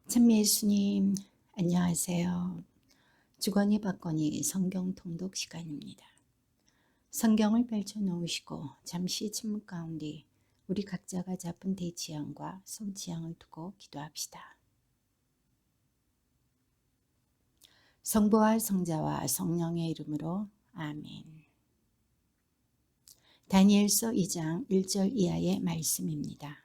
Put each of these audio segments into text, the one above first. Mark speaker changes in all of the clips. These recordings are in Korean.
Speaker 1: 찬미 예수님, 안녕하세요. 주거니 받거니 성경 통독 시간입니다. 성경을 펼쳐 놓으시고 잠시 침묵 가운데 우리 각자가 잡은 대지향과 손지향을 두고 기도합시다. 성부와 성자와 성령의 이름으로 아멘. 다니엘서 2장 1절 이하의 말씀입니다.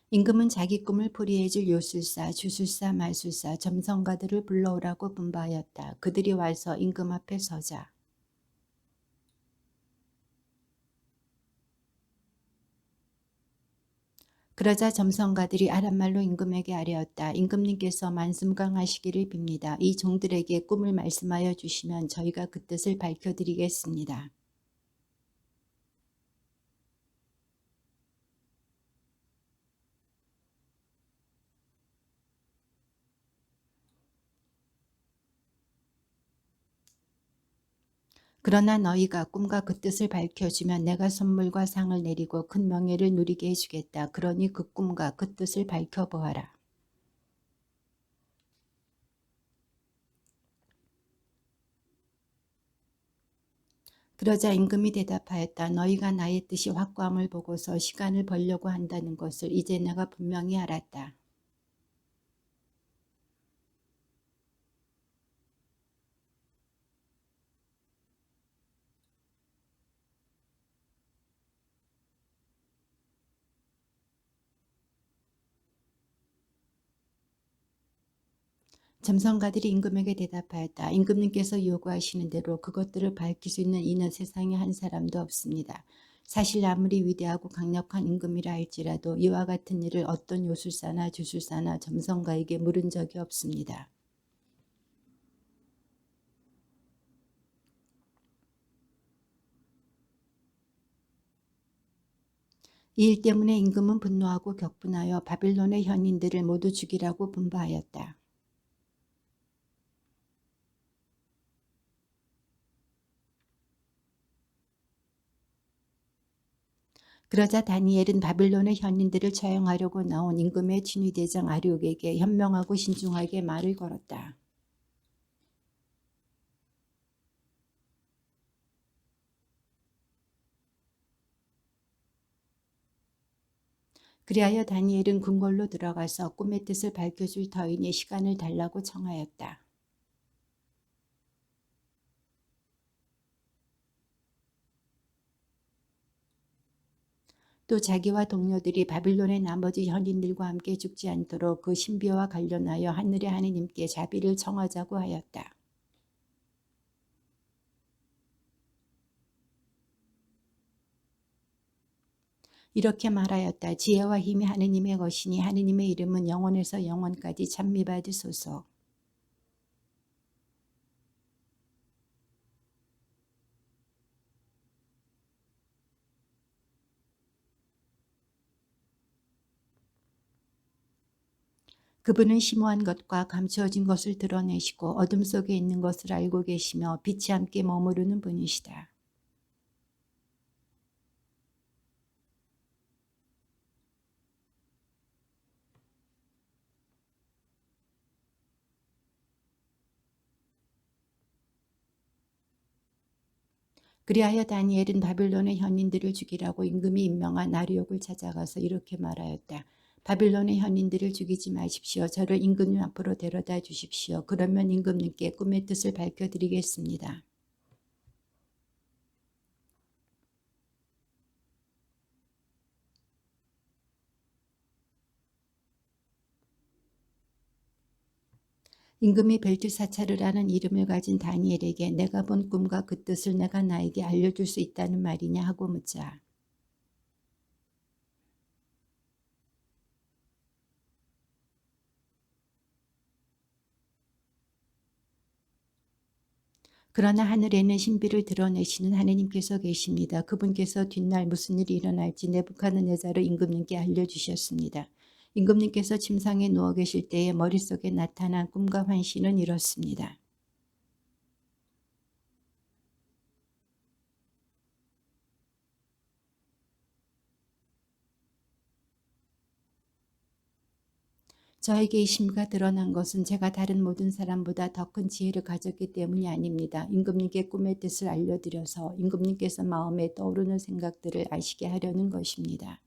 Speaker 1: 임금은 자기 꿈을 풀이해줄 요술사, 주술사, 마술사, 점성가들을 불러오라고 분부하였다. 그들이 와서 임금 앞에 서자. 그러자 점성가들이 아랍말로 임금에게 아뢰었다. 임금님께서 만슴강하시기를 빕니다. 이 종들에게 꿈을 말씀하여 주시면 저희가 그 뜻을 밝혀드리겠습니다. 그러나 너희가 꿈과 그 뜻을 밝혀주면 내가 선물과 상을 내리고 큰 명예를 누리게 해주겠다. 그러니 그 꿈과 그 뜻을 밝혀보아라. 그러자 임금이 대답하였다. 너희가 나의 뜻이 확고함을 보고서 시간을 벌려고 한다는 것을 이제 내가 분명히 알았다. 점성가들이 임금에게 대답하였다. 임금님께서 요구하시는 대로 그것들을 밝힐 수 있는 이는 세상에 한 사람도 없습니다. 사실 아무리 위대하고 강력한 임금이라 할지라도 이와 같은 일을 어떤 요술사나 주술사나 점성가에게 물은 적이 없습니다. 이 일 때문에 임금은 분노하고 격분하여 바빌론의 현인들을 모두 죽이라고 분부하였다. 그러자 다니엘은 바빌론의 현인들을 처형하려고 나온 임금의 친위대장 아리옥에게 현명하고 신중하게 말을 걸었다. 그리하여 다니엘은 궁궐로 들어가서 꿈의 뜻을 밝혀줄 터인의 시간을 달라고 청하였다. 또 자기와 동료들이 바빌론의 나머지 현인들과 함께 죽지 않도록 그 신비와 관련하여 하늘의 하느님께 자비를 청하자고 하였다. 이렇게 말하였다. 지혜와 힘이 하느님의 것이니 하느님의 이름은 영원에서 영원까지 찬미받으소서. 그분은 심오한 것과 감추어진 것을 드러내시고 어둠 속에 있는 것을 알고 계시며 빛이 함께 머무르는 분이시다. 그리하여 다니엘은 바빌론의 현인들을 죽이라고 임금이 임명한 아리옥을 찾아가서 이렇게 말하였다. 바빌론의 현인들을 죽이지 마십시오. 저를 임금님 앞으로 데려다 주십시오. 그러면 임금님께 꿈의 뜻을 밝혀드리겠습니다. 임금이 벨트사차르라는 이름을 가진 다니엘에게 내가 본 꿈과 그 뜻을 내가 나에게 알려줄 수 있다는 말이냐 하고 묻자. 그러나 하늘에는 신비를 드러내시는 하느님께서 계십니다. 그분께서 뒷날 무슨 일이 일어날지 네부갓네자르 임금님께 알려주셨습니다. 임금님께서 침상에 누워 계실 때에 머릿속에 나타난 꿈과 환신은 이렇습니다. 저에게 이 심과 드러난 것은 제가 다른 모든 사람보다 더 큰 지혜를 가졌기 때문이 아닙니다. 임금님께 꿈의 뜻을 알려드려서 임금님께서 마음에 떠오르는 생각들을 아시게 하려는 것입니다.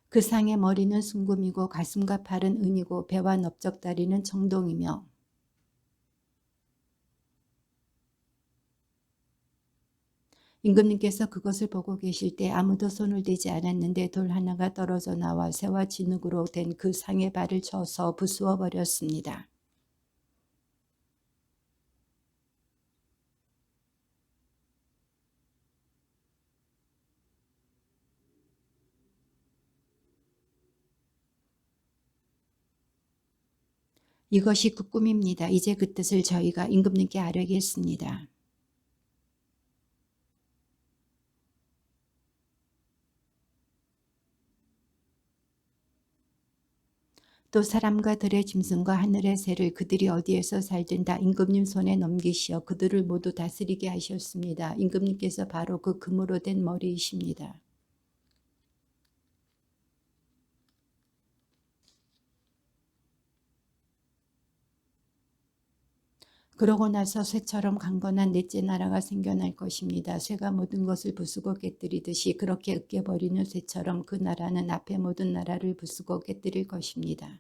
Speaker 1: 그 상의 머리는 순금이고 가슴과 팔은 은이고 배와 넓적다리는 청동이며 임금님께서 그것을 보고 계실 때 아무도 손을 대지 않았는데 돌 하나가 떨어져 나와 새와 진흙으로 된 그 상의 발을 쳐서 부수어 버렸습니다. 이것이 그 꿈입니다. 이제 그 뜻을 저희가 임금님께 아뢰겠습니다. 또 사람과 들의 짐승과 하늘의 새를 그들이 어디에서 살든 다 임금님 손에 넘기시어 그들을 모두 다스리게 하셨습니다. 임금님께서 바로 그 금으로 된 머리이십니다. 그러고 나서 쇠처럼 강건한 넷째 나라가 생겨날 것입니다. 쇠가 모든 것을 부수고 깨뜨리듯이 그렇게 으깨버리는 쇠처럼 그 나라는 앞에 모든 나라를 부수고 깨뜨릴 것입니다.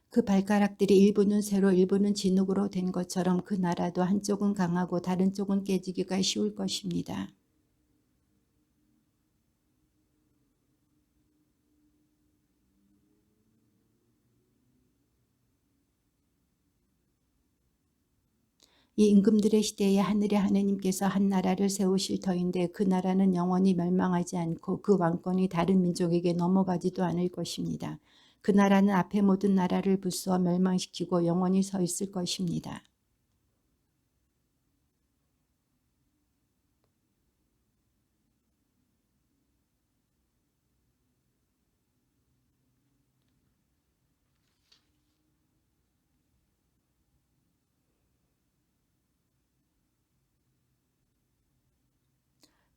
Speaker 1: 그 발가락들이 일부는 쇠로 일부는 진흙으로 된 것처럼 그 나라도 한쪽은 강하고 다른 쪽은 깨지기가 쉬울 것입니다. 이 임금들의 시대에 하늘의 하느님께서 한 나라를 세우실 터인데 그 나라는 영원히 멸망하지 않고 그 왕권이 다른 민족에게 넘어가지도 않을 것입니다. 그 나라는 앞에 모든 나라를 부수어 멸망시키고 영원히 서 있을 것입니다.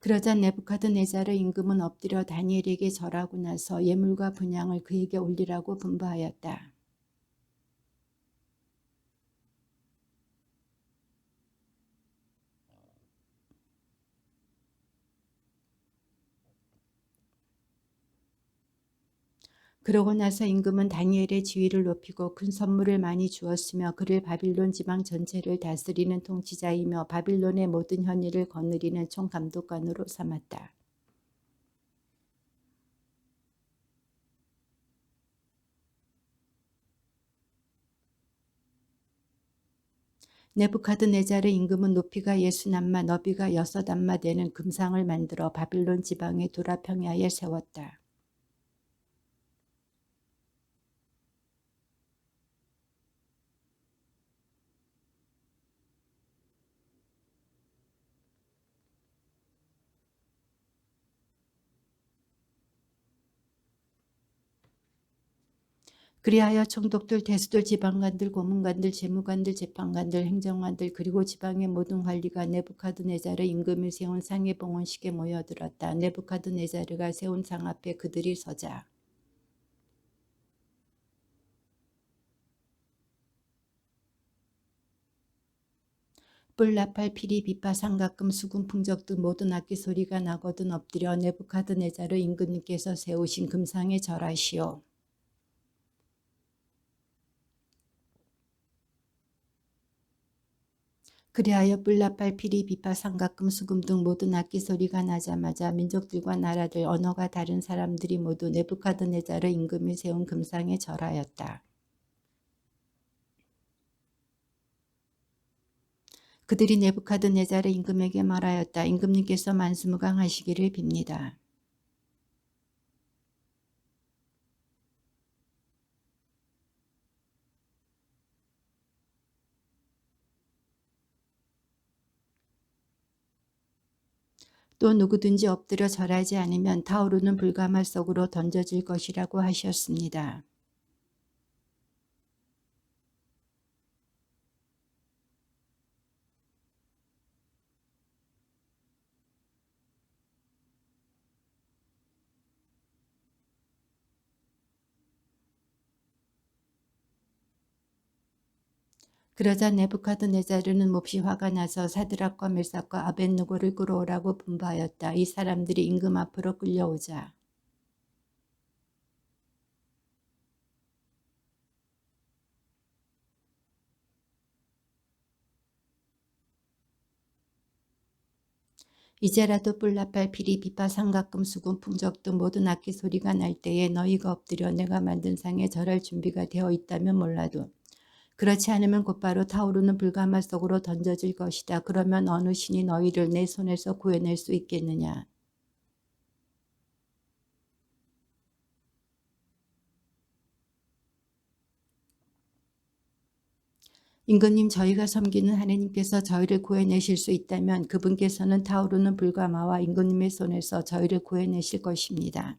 Speaker 1: 그러자 네부카드네자르 임금은 엎드려 다니엘에게 절하고 나서 예물과 분향을 그에게 올리라고 분부하였다. 그러고 나서 임금은 다니엘의 지위를 높이고 큰 선물을 많이 주었으며 그를 바빌론 지방 전체를 다스리는 통치자이며 바빌론의 모든 현의를 거느리는 총감독관으로 삼았다. 네부카드네자르 임금은 높이가 60안마 너비가 6안마 되는 금상을 만들어 바빌론 지방의 두라 평야에 세웠다. 그리하여 총독들, 대수들, 지방관들, 고문관들, 재무관들, 재판관들, 행정관들 그리고 지방의 모든 관리가 네부카드네자르 임금이 세운 상해 봉헌식에 모여들었다. 네부카드네자르가 세운 상 앞에 그들이 서자 뿔, 나팔, 피리, 비파, 삼각금, 수금, 풍적 등 모든 악기 소리가 나거든 엎드려 네부카드네자르 임금님께서 세우신 금상에 절하시오. 그리하여 뿔, 나팔, 피리, 비파, 삼각금, 수금 등 모든 악기 소리가 나자마자 민족들과 나라들, 언어가 다른 사람들이 모두 네부카드네자르 임금이 세운 금상에 절하였다. 그들이 네부카드네자르 임금에게 말하였다. 임금님께서 만수무강하시기를 빕니다. 또 누구든지 엎드려 절하지 않으면 타오르는 불가마 속으로 던져질 것이라고 하셨습니다. 그러자 네부카드네자르는 몹시 화가 나서 사드락과 메삭과 아벳느고를 끌어오라고 분부하였다. 이 사람들이 임금 앞으로 끌려오자 이제라도 뿔나팔 피리 비파 삼각금 수금 풍적 등 모든 악기 소리가 날 때에 너희가 엎드려 내가 만든 상에 절할 준비가 되어 있다면 몰라도 그렇지 않으면 곧바로 타오르는 불가마 속으로 던져질 것이다. 그러면 어느 신이 너희를 내 손에서 구해낼 수 있겠느냐. 임금님, 저희가 섬기는 하느님께서 저희를 구해내실 수 있다면 그분께서는 타오르는 불가마와 임금님의 손에서 저희를 구해내실 것입니다.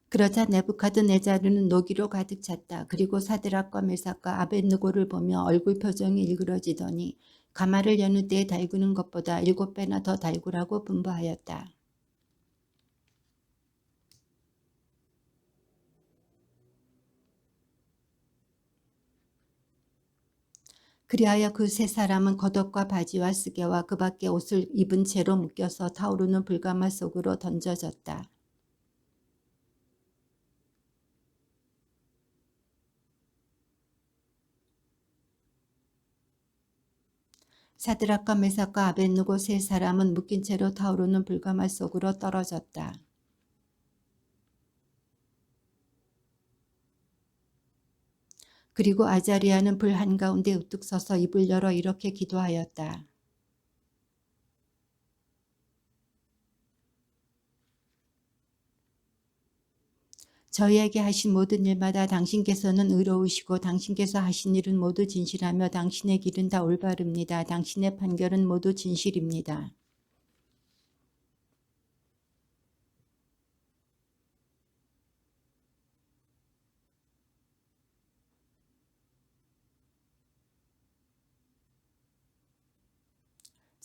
Speaker 1: 그러자 네부카드네자르는 노기로 가득 찼다. 그리고 사드락과 메삭과 아벳느고를 보며 얼굴 표정이 일그러지더니 가마를 여느 때에 달구는 것보다 7배나 더 달구라고 분부하였다. 그리하여 그 세 사람은 겉옷과 바지와 쓰개와 그 밖에 옷을 입은 채로 묶여서 타오르는 불가마 속으로 던져졌다. 사드락과 메삭과 아벳느고 세 사람은 묶인 채로 타오르는 불가마 속으로 떨어졌다. 그리고 아자리아는 불 한가운데 우뚝 서서 입을 열어 이렇게 기도하였다. 저희에게 하신 모든 일마다 당신께서는 의로우시고 당신께서 하신 일은 모두 진실하며 당신의 길은 다 올바릅니다. 당신의 판결은 모두 진실입니다.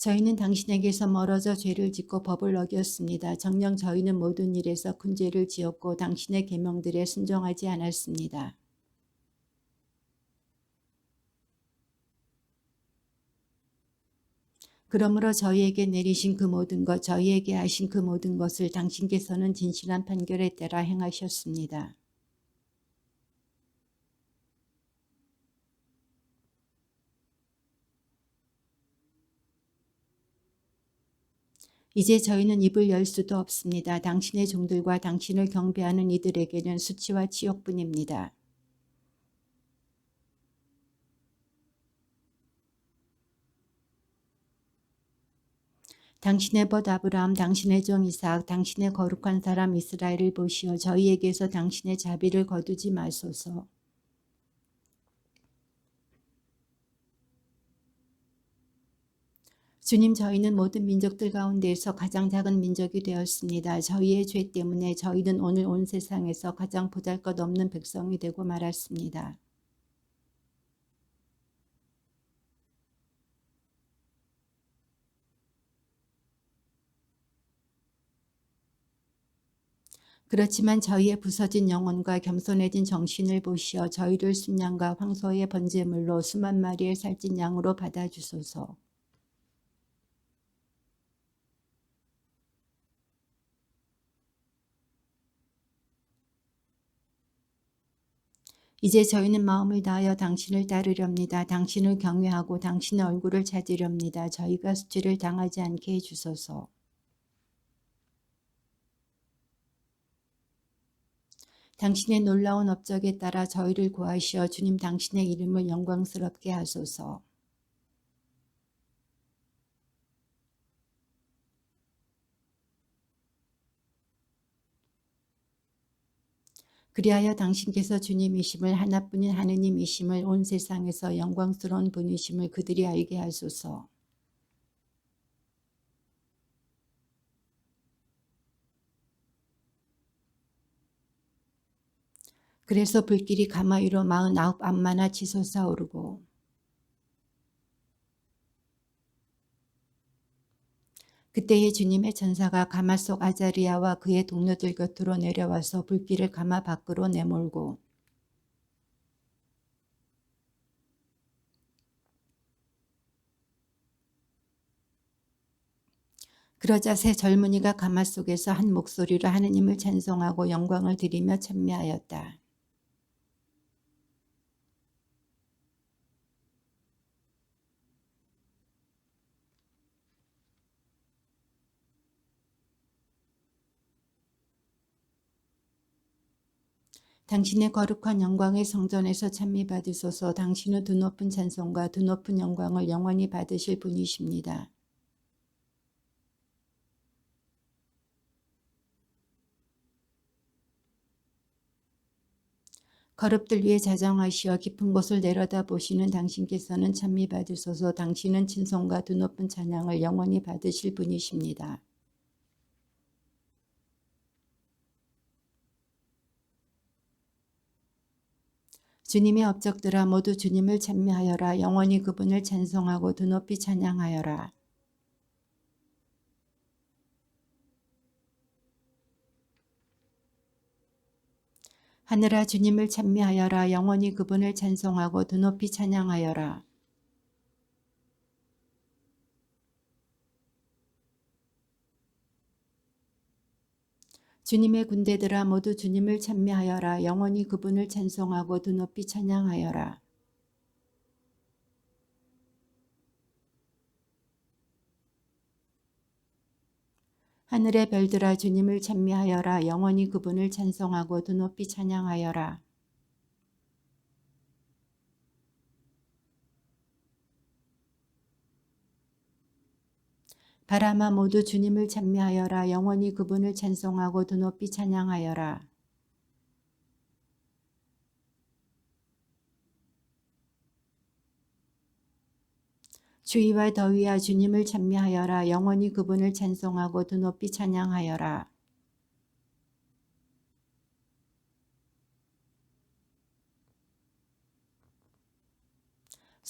Speaker 1: 저희는 당신에게서 멀어져 죄를 짓고 법을 어겼습니다. 정녕 저희는 모든 일에서 큰 죄를 지었고 당신의 계명들에 순종하지 않았습니다. 그러므로 저희에게 내리신 그 모든 것, 저희에게 하신 그 모든 것을 당신께서는 진실한 판결에 따라 행하셨습니다. 이제 저희는 입을 열 수도 없습니다. 당신의 종들과 당신을 경배하는 이들에게는 수치와 치욕뿐입니다. 당신의 벗 아브라함, 당신의 종 이삭, 당신의 거룩한 사람 이스라엘을 보시어 저희에게서 당신의 자비를 거두지 마소서. 주님, 저희는 모든 민족들 가운데에서 가장 작은 민족이 되었습니다. 저희의 죄 때문에 저희는 오늘 온 세상에서 가장 보잘것없는 백성이 되고 말았습니다. 그렇지만 저희의 부서진 영혼과 겸손해진 정신을 보시어 저희를 순양과 황소의 번제물로 수만 마리의 살찐 양으로 받아주소서. 이제 저희는 마음을 다하여 당신을 따르렵니다. 당신을 경외하고 당신의 얼굴을 찾으렵니다. 저희가 수치를 당하지 않게 해주소서. 당신의 놀라운 업적에 따라 저희를 구하시어 주님 당신의 이름을 영광스럽게 하소서. 그리하여 당신께서 주님이심을 하나뿐인 하느님이심을 온 세상에서 영광스러운 분이심을 그들이 알게 하소서. 그래서 불길이 가마위로 49 암마나 치솟아오르고 그때에 주님의 천사가 가마 속 아자리아와 그의 동료들 곁으로 내려와서 불길을 가마 밖으로 내몰고 그러자 세 젊은이가 가마 속에서 한 목소리로 하느님을 찬송하고 영광을 드리며 찬미하였다. 당신의 거룩한 영광의 성전에서 찬미받으소서. 당신은 드높은 찬송과 드높은 영광을 영원히 받으실 분이십니다. 거룩들 위에 자정하시어 깊은 곳을 내려다보시는 당신께서는 찬미받으소서. 당신은 찬송과 드높은 찬양을 영원히 받으실 분이십니다. 주님의 업적들아 모두 주님을 찬미하여라. 영원히 그분을 찬송하고 드높이 찬양하여라. 하늘아 주님을 찬미하여라. 영원히 그분을 찬송하고 드높이 찬양하여라. 주님의 군대들아 모두 주님을 찬미하여라. 영원히 그분을 찬송하고 드높이 찬양하여라. 하늘의 별들아 주님을 찬미하여라. 영원히 그분을 찬송하고 드높이 찬양하여라. 바람아 모두 주님을 찬미하여라. 영원히 그분을 찬송하고 드높이 찬양하여라. 주위와 더위야 주님을 찬미하여라. 영원히 그분을 찬송하고 드높이 찬양하여라.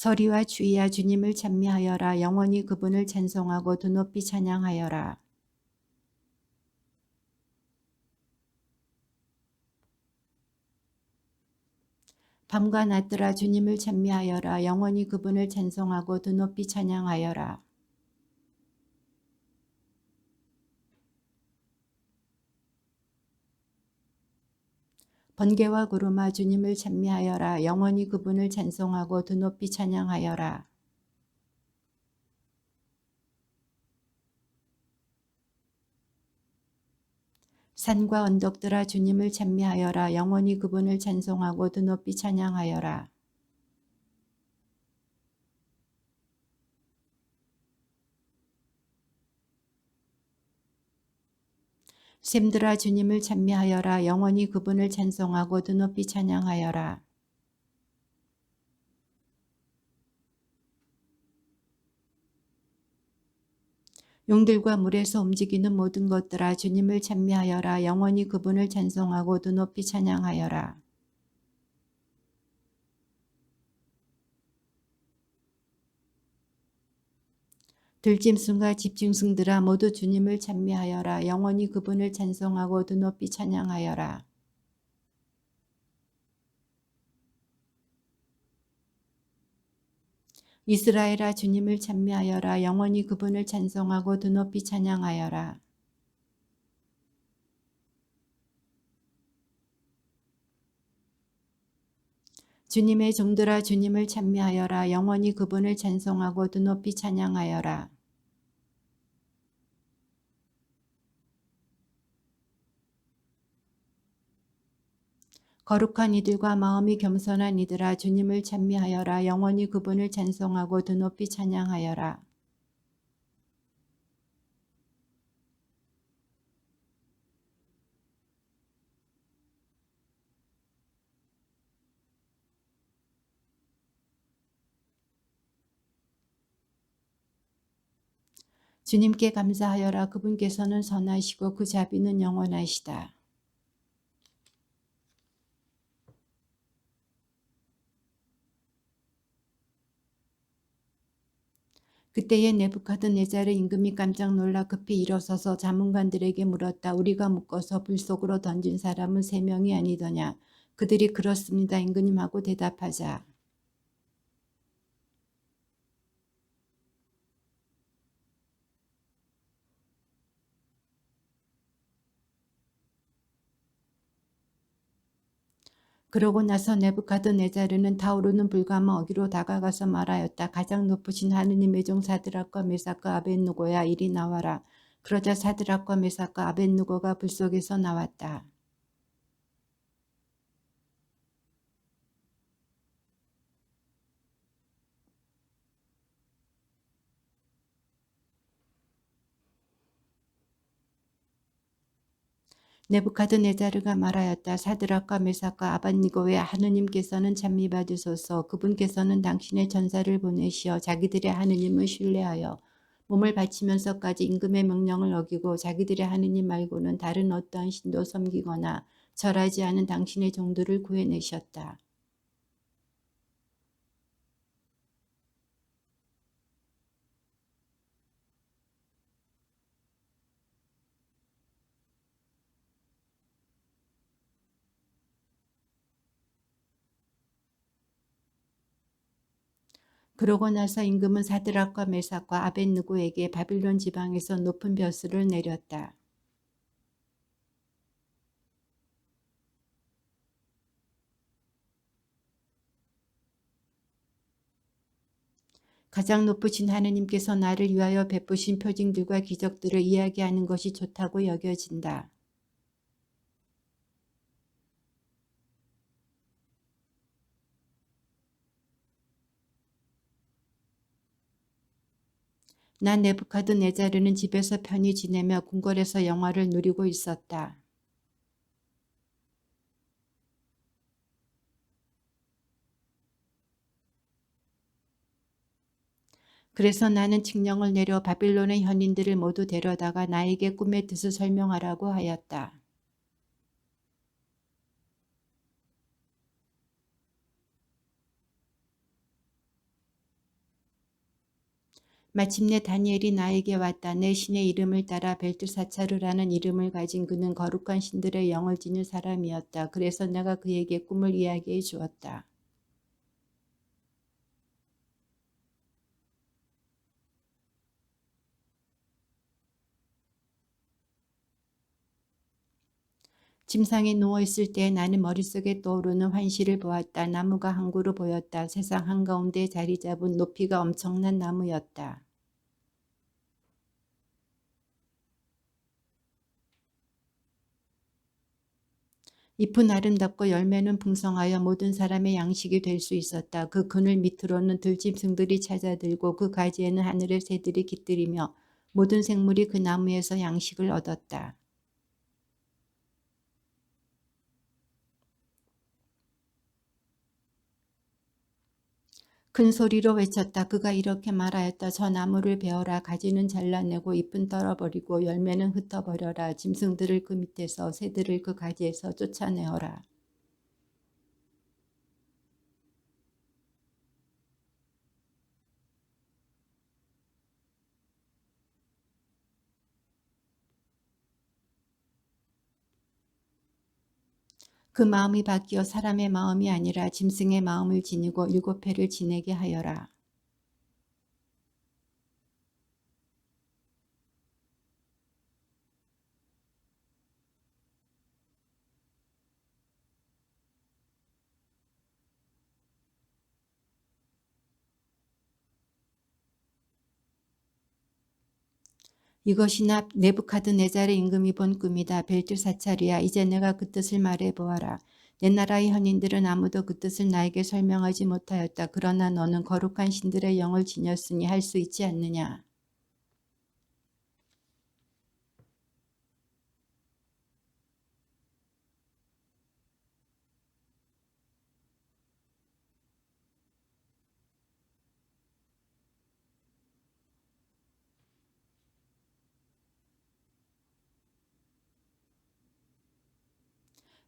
Speaker 1: 서리와 주위야 주님을 찬미하여라. 영원히 그분을 찬송하고 드높이 찬양하여라. 밤과 낮들아 주님을 찬미하여라. 영원히 그분을 찬송하고 드높이 찬양하여라. 번개와 구름아 주님을 찬미하여라. 영원히 그분을 찬송하고 드높이 찬양하여라. 산과 언덕들아 주님을 찬미하여라. 영원히 그분을 찬송하고 드높이 찬양하여라. 샘들아 주님을 찬미하여라. 영원히 그분을 찬송하고 드높이 찬양하여라. 용들과 물에서 움직이는 모든 것들아 주님을 찬미하여라. 영원히 그분을 찬송하고 드높이 찬양하여라. 들짐승과 집짐승들아 모두 주님을 찬미하여라. 영원히 그분을 찬송하고 드높이 찬양하여라. 이스라엘아 주님을 찬미하여라. 영원히 그분을 찬송하고 드높이 찬양하여라. 주님의 종들아 주님을 찬미하여라. 영원히 그분을 찬송하고 드높이 찬양하여라. 거룩한 이들과 마음이 겸손한 이들아 주님을 찬미하여라. 영원히 그분을 찬송하고 드높이 찬양하여라. 주님께 감사하여라. 그분께서는 선하시고 그 자비는 영원하시다. 그때에 네부갓네살의 임금이 깜짝 놀라 급히 일어서서 자문관들에게 물었다. 우리가 묶어서 불 속으로 던진 사람은 3명이 아니더냐. 그들이 그렇습니다. 임금님하고 대답하자. 그러고 나서 네부갓네자르는 타오르는 불감은 어기로 다가가서 말하였다. 가장 높으신 하느님의 종 사드락과 메삭과 아벳누고야 이리 나와라. 그러자 사드락과 메삭과 아벳누고가 불 속에서 나왔다. 네부갓네자르가 말하였다. 사드락과 메삭과 아벳느고의 하느님께서는 찬미받으소서. 그분께서는 당신의 전사를 보내시어 자기들의 하느님을 신뢰하여 몸을 바치면서까지 임금의 명령을 어기고 자기들의 하느님 말고는 다른 어떠한 신도 섬기거나 절하지 않은 당신의 종들을 구해내셨다. 그러고 나서 임금은 사드락과 메삭과 아벳느고에게 바빌론 지방에서 높은 벼슬을 내렸다. 가장 높으신 하느님께서 나를 위하여 베푸신 표징들과 기적들을 이야기하는 것이 좋다고 여겨진다. 난 네부갓네자르는 집에서 편히 지내며 궁궐에서 영화를 누리고 있었다. 그래서 나는 칙령을 내려 바빌론의 현인들을 모두 데려다가 나에게 꿈의 뜻을 설명하라고 하였다. 마침내 다니엘이 나에게 왔다. 내 신의 이름을 따라 벨트사차르라는 이름을 가진 그는 거룩한 신들의 영을 지닌 사람이었다. 그래서 내가 그에게 꿈을 이야기해 주었다. 침상에 누워있을 때 나는 머릿속에 떠오르는 환시를 보았다. 나무가 한 그루 보였다. 세상 한가운데 자리 잡은 높이가 엄청난 나무였다. 잎은 아름답고 열매는 풍성하여 모든 사람의 양식이 될 수 있었다. 그 그늘 밑으로는 들짐승들이 찾아들고 그 가지에는 하늘의 새들이 깃들이며 모든 생물이 그 나무에서 양식을 얻었다. 큰 소리로 외쳤다. 그가 이렇게 말하였다. 저 나무를 베어라. 가지는 잘라내고 잎은 떨어버리고 열매는 흩어버려라. 짐승들을 그 밑에서 새들을 그 가지에서 쫓아내어라. 그 마음이 바뀌어 사람의 마음이 아니라 짐승의 마음을 지니고 7회를 지내게 하여라. 이것이 네부카드네살의 임금이 본 꿈이다. 벨트사찰이야. 이제 내가 그 뜻을 말해보아라. 내 나라의 현인들은 아무도 그 뜻을 나에게 설명하지 못하였다. 그러나 너는 거룩한 신들의 영을 지녔으니 할 수 있지 않느냐.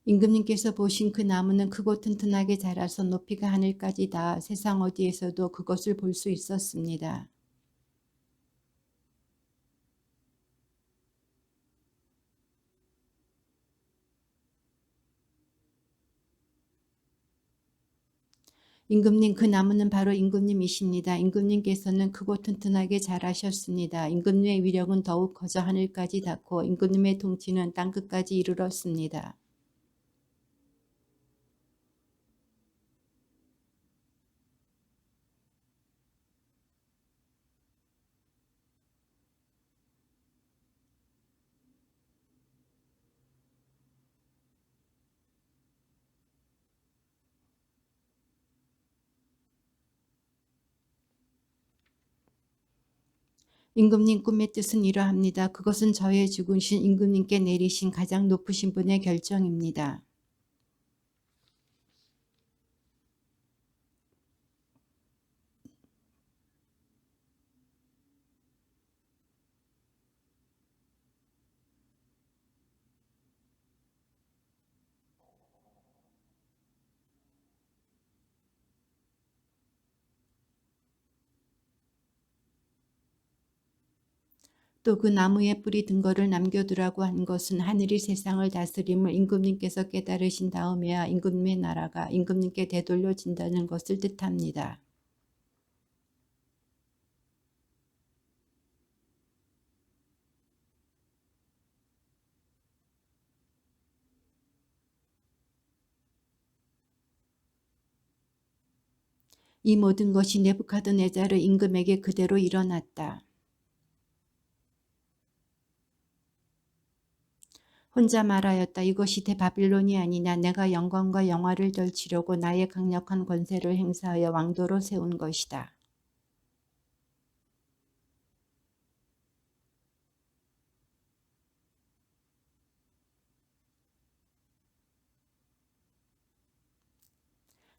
Speaker 1: 임금님께서 보신 그 나무는 크고 튼튼하게 자라서 높이가 하늘까지 닿아 세상 어디에서도 그것을 볼 수 있었습니다. 임금님, 그 나무는 바로 임금님이십니다. 임금님께서는 크고 튼튼하게 자라셨습니다. 임금님의 위력은 더욱 커져 하늘까지 닿고 임금님의 통치는 땅끝까지 이르렀습니다. 임금님 꿈의 뜻은 이러합니다. 그것은 저의 죽으신 임금님께 내리신 가장 높으신 분의 결정입니다. 또 그 나무에 뿌리 든 거를 남겨두라고 한 것은 하늘이 세상을 다스림을 임금님께서 깨달으신 다음에야 임금님의 나라가 임금님께 되돌려진다는 것을 뜻합니다. 이 모든 것이 네부카드네자르 임금에게 그대로 일어났다. 혼자 말하였다. 이것이 대바빌론이 아니냐. 내가 영광과 영화를 떨치려고 나의 강력한 권세를 행사하여 왕도로 세운 것이다.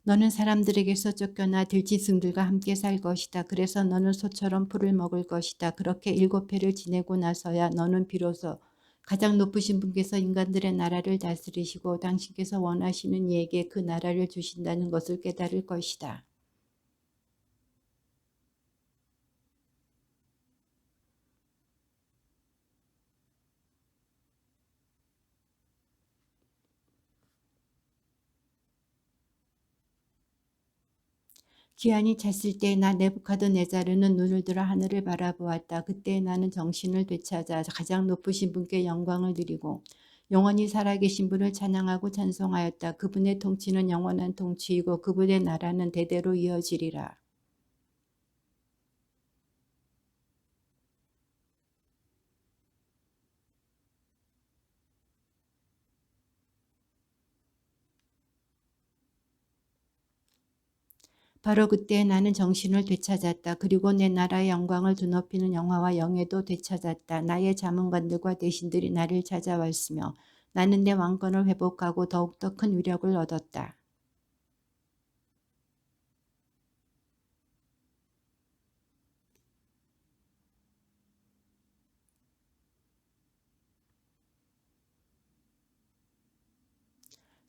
Speaker 1: 너는 사람들에게서 쫓겨나 들짐승들과 함께 살 것이다. 그래서 너는 소처럼 풀을 먹을 것이다. 그렇게 7회를 지내고 나서야 너는 비로소 가장 높으신 분께서 인간들의 나라를 다스리시고 당신께서 원하시는 이에게 그 나라를 주신다는 것을 깨달을 것이다. 기한이 찼을 때 나 네부카드네자르는 눈을 들어 하늘을 바라보았다. 그때 나는 정신을 되찾아 가장 높으신 분께 영광을 드리고 영원히 살아계신 분을 찬양하고 찬송하였다. 그분의 통치는 영원한 통치이고 그분의 나라는 대대로 이어지리라. 바로 그때 나는 정신을 되찾았다. 그리고 내 나라의 영광을 드높이는 영화와 영예도 되찾았다. 나의 자문관들과 대신들이 나를 찾아왔으며 나는 내 왕권을 회복하고 더욱더 큰 위력을 얻었다.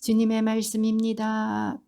Speaker 1: 주님의 말씀입니다.